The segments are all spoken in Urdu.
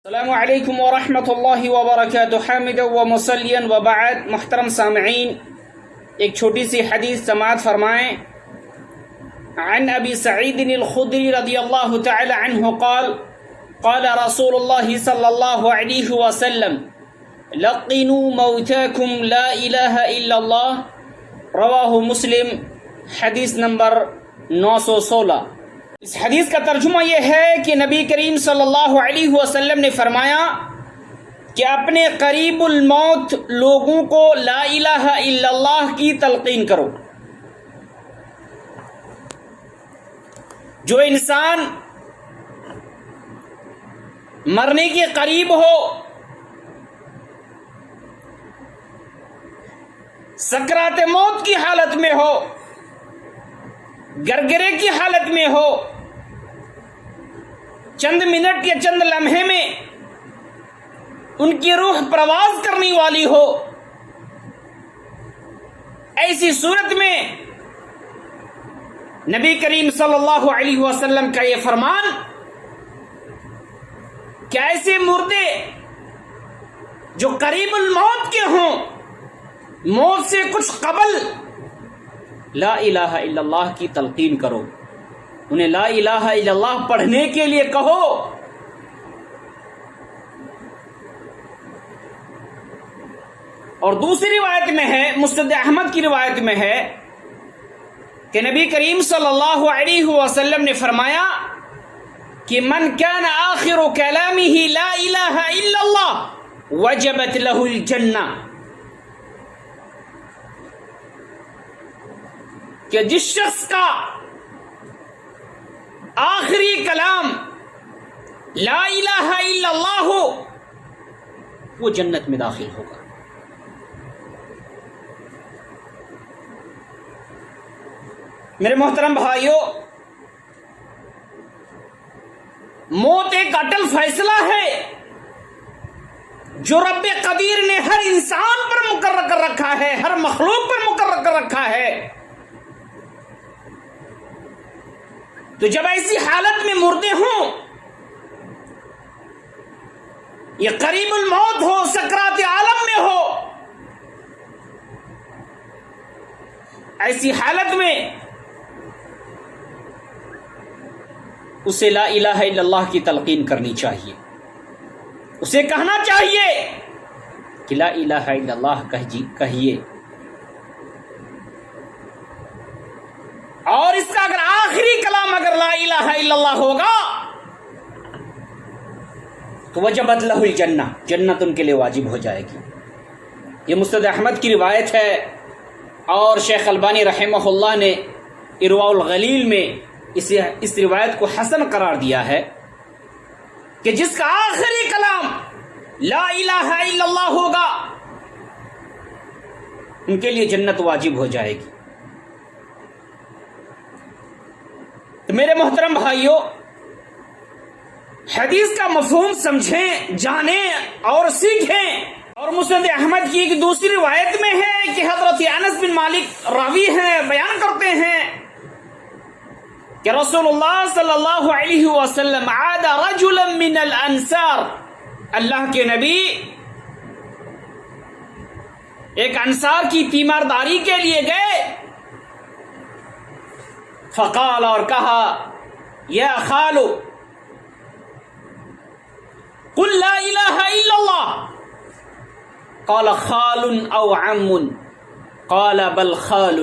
السلام علیکم ورحمۃ اللہ وبرکاتہ حامدا و مصلیا وبعد. محترم سامعین، ایک چھوٹی سی حدیث سماعت فرمائیں. عن ابی سعید الخدری رضی اللہ تعالی عنہ قال قال رسول اللہ صلی اللہ علیہ وسلم لقنوا موتاکم لا الہ الا اللہ. رواہ مسلم. حدیث نمبر 916. اس حدیث کا ترجمہ یہ ہے کہ نبی کریم صلی اللہ علیہ وسلم نے فرمایا کہ اپنے قریب الموت لوگوں کو لا الہ الا اللہ کی تلقین کرو. جو انسان مرنے کے قریب ہو، سکرات موت کی حالت میں ہو، گرگرے کی حالت میں ہو، چند منٹ یا چند لمحے میں ان کی روح پرواز کرنے والی ہو، ایسی صورت میں نبی کریم صلی اللہ علیہ وسلم کا یہ فرمان کہ ایسے مردے جو قریب الموت کے ہوں، موت سے کچھ قبل لا الہ الا اللہ کی تلقین کرو، انہیں لا الہ الا اللہ پڑھنے کے لیے کہو. اور دوسری روایت میں ہے، مسند احمد کی روایت میں ہے کہ نبی کریم صلی اللہ علیہ وسلم نے فرمایا کہ من کان آخر کلامہ لا الہ الا اللہ وجبت لہ الجنہ، کہ جس شخص کا آخری کلام لا الہ الا اللہ ہو وہ جنت میں داخل ہوگا. میرے محترم بھائیو، موت ایک اٹل فیصلہ ہے جو رب قدیر نے ہر انسان پر مقرر کر رکھا ہے، ہر مخلوق پر مقرر کر رکھا ہے. تو جب ایسی حالت میں مردے ہوں، یہ قریب الموت ہو، سکرات عالم میں ہو، ایسی حالت میں اسے لا الہ الا اللہ کی تلقین کرنی چاہیے. اسے کہنا چاہیے کہ لا الہ الا اللہ کہیے. اور اس کا اگر آخری کلام اگر لا الہ الا اللہ ہوگا تو وجبت لہ الجنہ، جنت ان کے لیے واجب ہو جائے گی. یہ مسند احمد کی روایت ہے، اور شیخ البانی رحمہ اللہ نے ارواء الغلیل میں اس روایت کو حسن قرار دیا ہے کہ جس کا آخری کلام لا الہ الا اللہ ہوگا ان کے لیے جنت واجب ہو جائے گی. تو میرے محترم بھائیوں، حدیث کا مفہوم سمجھیں، جانیں اور سیکھیں. اور مسند احمد کی ایک دوسری روایت میں ہے کہ حضرت انس بن مالک راوی ہیں، بیان کرتے ہیں کہ رسول اللہ صلی اللہ علیہ وسلم عاد رجلا من الانصار، اللہ کے نبی ایک انصار کی تیمارداری کے لیے گئے. فقال، اور کہا، یا خالو قل لا الہ الا اللہ. قال خال او عم؟ قال بل خال.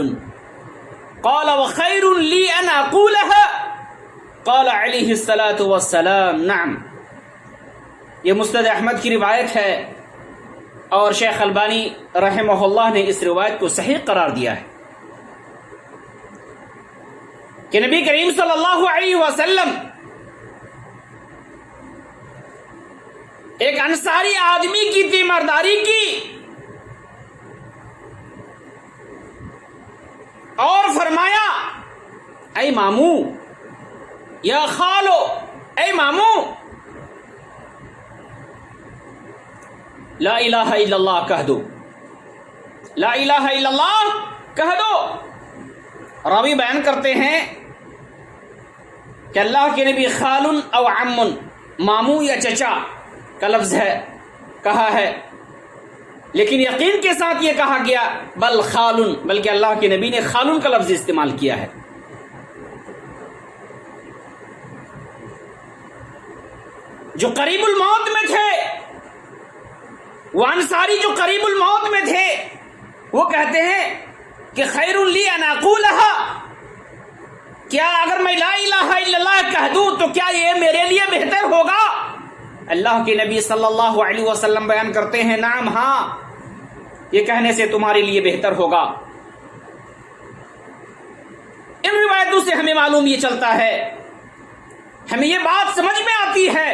قال وخیر لی ان اقولها؟ قال علیہ الصلاۃ والسلام نعم. یہ مسند احمد کی روایت ہے، اور شیخ البانی رحمہ اللہ نے اس روایت کو صحیح قرار دیا ہے کہ نبی کریم صلی اللہ علیہ وسلم ایک انصاری آدمی کی تیمارداری کی اور فرمایا، اے مامو، یا خالو، اے مامو، لا الہ الا اللہ کہہ دو، لا الہ الا اللہ کہہ دو. راوی بیان کرتے ہیں کہ اللہ کے نبی خال او عم، ماموں یا چچا کا لفظ ہے کہا ہے، لیکن یقین کے ساتھ یہ کہا گیا بل خالن، بلکہ اللہ کے نبی نے خالن کا لفظ استعمال کیا ہے۔ جو قریب الموت میں تھے، وہ انصاری جو قریب الموت میں تھے، وہ کہتے ہیں کہ خیر لی ان اقولھا، کیا اگر میں لا الہ الا اللہ کہہ دوں تو کیا یہ میرے لیے بہتر ہوگا؟ اللہ کے نبی صلی اللہ علیہ وسلم بیان کرتے ہیں نعم، ہاں، یہ کہنے سے تمہارے لیے بہتر ہوگا۔ ان روایتوں سے ہمیں معلوم یہ چلتا ہے، ہمیں یہ بات سمجھ میں آتی ہے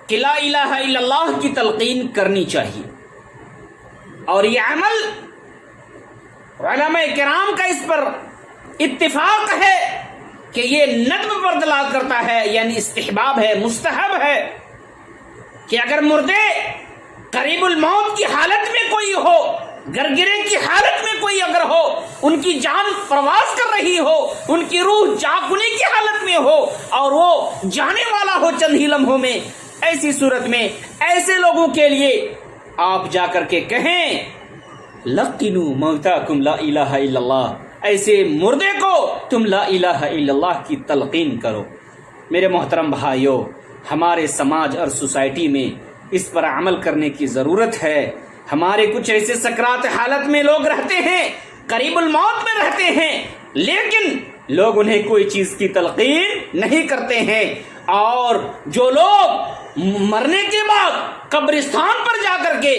کہ لا الہ الا اللہ کی تلقین کرنی چاہیے، اور یہ عمل علماء کرام کا اس پر اتفاق ہے کہ یہ ندب پر دلالت کرتا ہے، یعنی استحباب ہے، مستحب ہے کہ اگر مردے قریب الموت کی حالت میں کوئی ہو، گرگرے کی حالت میں کوئی اگر ہو، ان کی جان پرواز کر رہی ہو، ان کی روح جاگنے کی حالت میں ہو اور وہ جانے والا ہو چند ہی لمحوں میں، ایسی صورت میں ایسے لوگوں کے لیے آپ جا کر کے کہیں لقنوا موتاکم لا الہ الا اللہ، ایسے مردے کو تم لا الہ الا اللہ کی تلقین کرو۔ میرے محترم بھائیو، ہمارے سماج اور سوسائٹی میں اس پر عمل کرنے کی ضرورت ہے۔ ہمارے کچھ ایسے سکرات حالت میں لوگ رہتے ہیں، قریب الموت میں رہتے ہیں، لیکن لوگ انہیں کوئی چیز کی تلقین نہیں کرتے ہیں، اور جو لوگ مرنے کے بعد قبرستان پر جا کر کے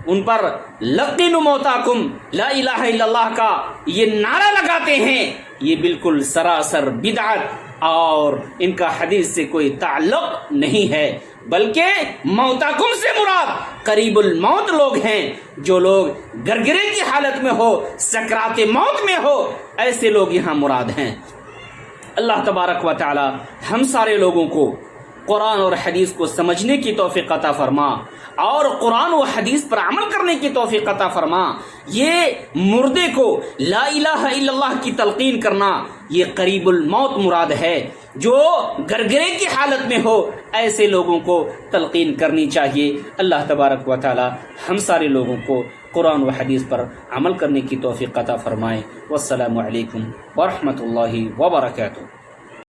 ان پر لقنوا موتاکم لا الہ الا اللہ کا یہ نعرہ لگاتے ہیں، یہ بالکل سراسر بدعت اور ان کا حدیث سے کوئی تعلق نہیں ہے، بلکہ موتاکم سے مراد قریب الموت لوگ ہیں، جو لوگ گرگرے کی حالت میں ہو، سکرات موت میں ہو، ایسے لوگ یہاں مراد ہیں۔ اللہ تبارک و تعالی ہم سارے لوگوں کو قرآن اور حدیث کو سمجھنے کی توفیق عطا فرما اور قرآن و حدیث پر عمل کرنے کی توفیق عطا فرما۔ یہ مردے کو لا الہ الا اللہ کی تلقین کرنا، یہ قریب الموت مراد ہے، جو گرگرے کی حالت میں ہو ایسے لوگوں کو تلقین کرنی چاہیے۔ اللہ تبارک و تعالی ہم سارے لوگوں کو قرآن و حدیث پر عمل کرنے کی توفیق عطا فرمائے۔ والسلام علیکم ورحمۃ اللہ وبرکاتہ۔